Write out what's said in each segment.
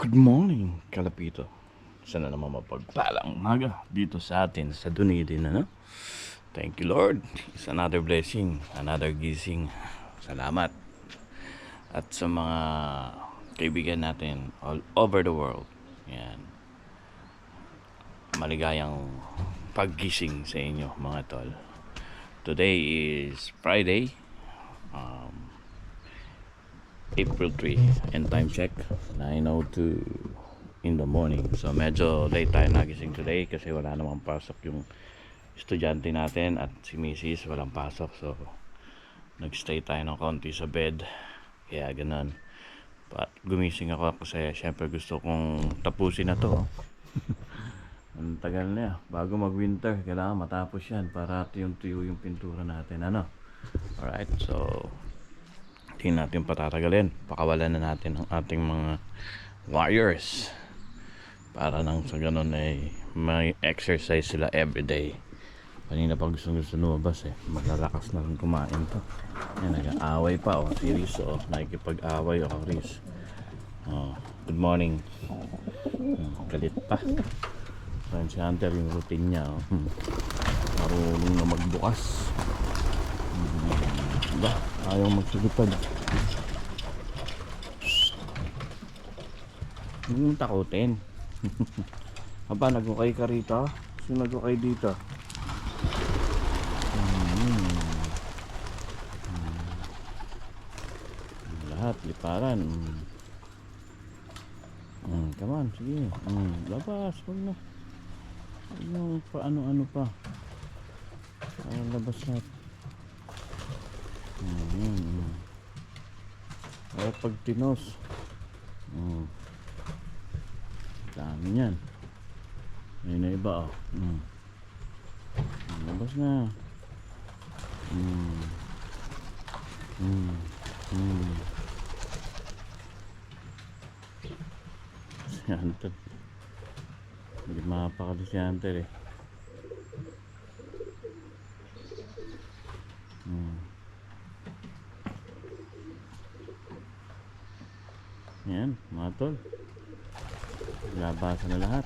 Good morning, Kalapito. Sana naman mapagpalang umaga dito sa atin sa Dunedin, ano? Thank you, Lord. It's another blessing, another gising. Salamat. At sa mga kaibigan natin all over the world, yan. Maligayang paggising sa inyo, mga tol. Today is Friday, April 3, and time check 9:02 in the morning. So medyo late tayo nagising today kasi wala namang pasok yung estudyante natin at si Mrs. walang pasok. So nagstay tayo ng konti sa bed. Kaya ganun. But gumising ako kasi syempre gusto kong tapusin na to. Ang tagal na bago mag winter, kailangan matapos yan para tuyong-tuyo yung pintura natin, ano. Alright, so hindi natin patatagalin, pakawalan na natin ang ating mga warriors para nang sa ganun ay may exercise sila everyday. Kanina pa gusto lumabas malalakas na rin kumain to. Yan, nag-aaway pa si Riz, nakikipag-away Riz. Good morning. Galit pa. So si Hunter, yung routine niya marunong na magbukas. Ayaw magsulipad. Huwag mong takutin. Aba, nagukay ka rito? Sino nagukay dito? Lahat, liparan. Come on, sige. Labas, huwag na. Huwag na pa ano-ano pa. Labas na. Kaya pag tinos dami yan. Ayun na iba labas na. Si Hunter, hindi mapakali si Hunter Yan, mga tol. Labasan na lahat.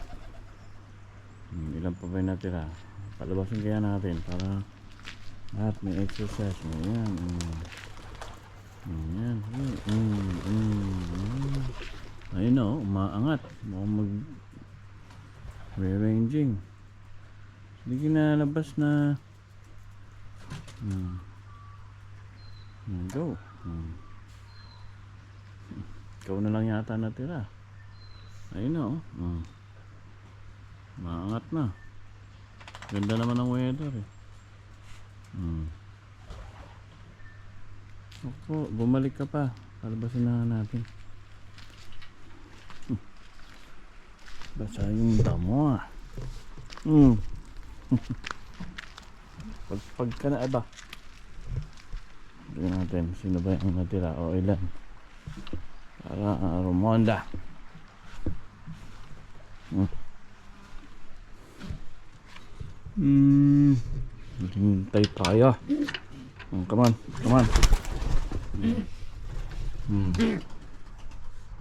Ilan pa ba yung natira? Palabasin kaya natin para lahat may exercise. Yan. Yan. Ayun umaangat. Mukhang mag-rearranging. Hindi kinalabas na. Go. Ikaw na lang yata natira. Ayun maangat na. Ganda naman ang weather Opo, bumalik ka pa. Palabasin na natin. Basa yung damo Pagpag ka na ba? Tignan natin sino ba yung natira o ilan. Para Romonda. Hintay tayo. Come on.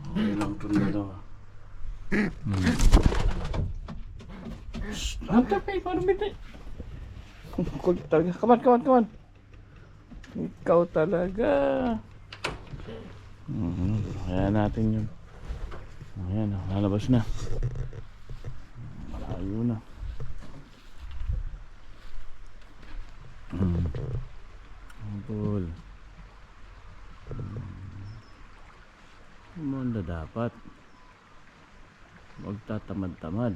Okay lang ito na daw. Hunter, parang bitay. Come on. Ikaw talaga. Kaya natin yun. Ayan, lalabas na. Malayo na. Cool. Munda dapat. Huwag tatamad-tamad.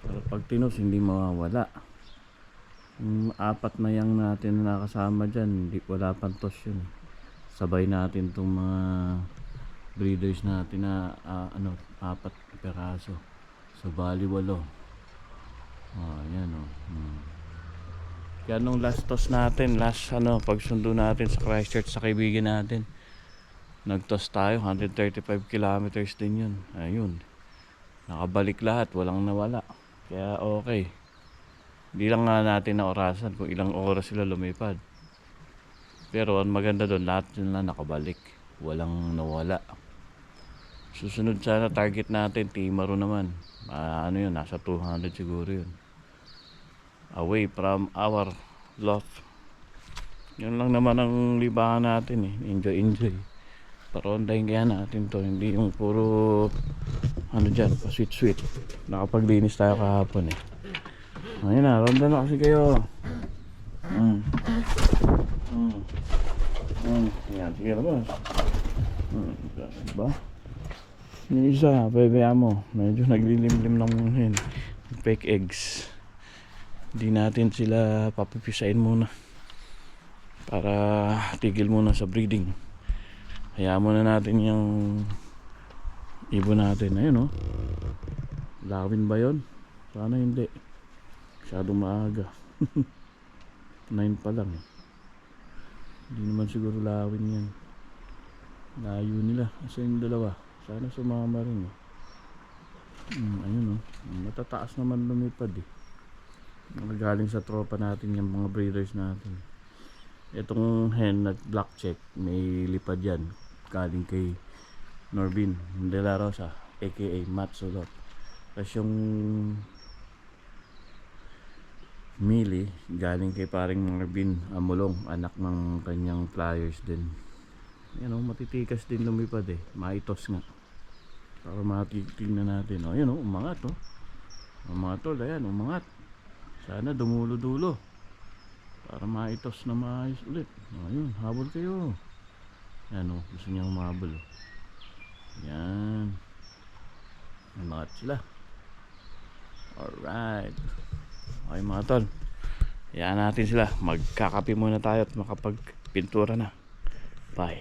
Para pag tinos hindi mawawala. Apat na yang natin na nakasama dyan, wala pang tos yun. Sabay natin itong mga breeders natin na 4 peraso. So bali 8. Ayan Kaya nung last toss natin, pagsundo natin sa Christchurch sa kaibigan natin, nagtoss tayo 135 kilometers din yun. Ayun, nakabalik lahat, walang nawala. Kaya okay. Hindi lang nga natin na orasan kung ilang oras sila lumipad. Pero ang maganda doon, lahat sila nakabalik. Walang nawala. Susunod sana target natin, Timaro naman. Ano yun, nasa 200 siguro yun. Away from our loft. Yun lang naman ang libangan natin eh. Enjoy. Parondahin kaya natin to. Hindi yung puro ano dyan, pa sweet. Nakapaglinis tayo kahapon eh. Ayun na, ronda na kasi kayo. Yan, sige labas. Diba? Yung isa, pwede mo. Medyo naglilimlim lang muna yun. Fake eggs. Hindi natin sila papipisain muna. Para tigil muna sa breeding. Hayaan muna natin yung ibon natin. Ayun oh. Lawin ba yun? Sana hindi. Masyadong maaga. 9 pa lang eh. Hindi naman siguro lawin yan. Layo nila. Asa yung dalawa? Sana sumama rin eh. Ayun oh. Matataas naman lumipad eh. Galing sa tropa natin yung mga breeders natin. Itong hen na black check, may lipad yan. Galing kay Norbin De La Rosa, aka Matsulot. Tapos yung Mili, galing kay paring Norbin Amulong, anak ng kanyang flyers din. Yan o, matitikas din lumipad eh. Maitos nga. Para matitignan natin. O, yan o, umangat o. Umangat o, ayan, umangat. Sana dumulo-dulo. Para maitos na maayos ulit. Ayun, habol kayo. Yan o, gusto niya humabol o. Yan. Umangat sila. Alright. Okay mga tol. Yan natin sila. Magkakape muna tayo at makapagpintura na. Bye.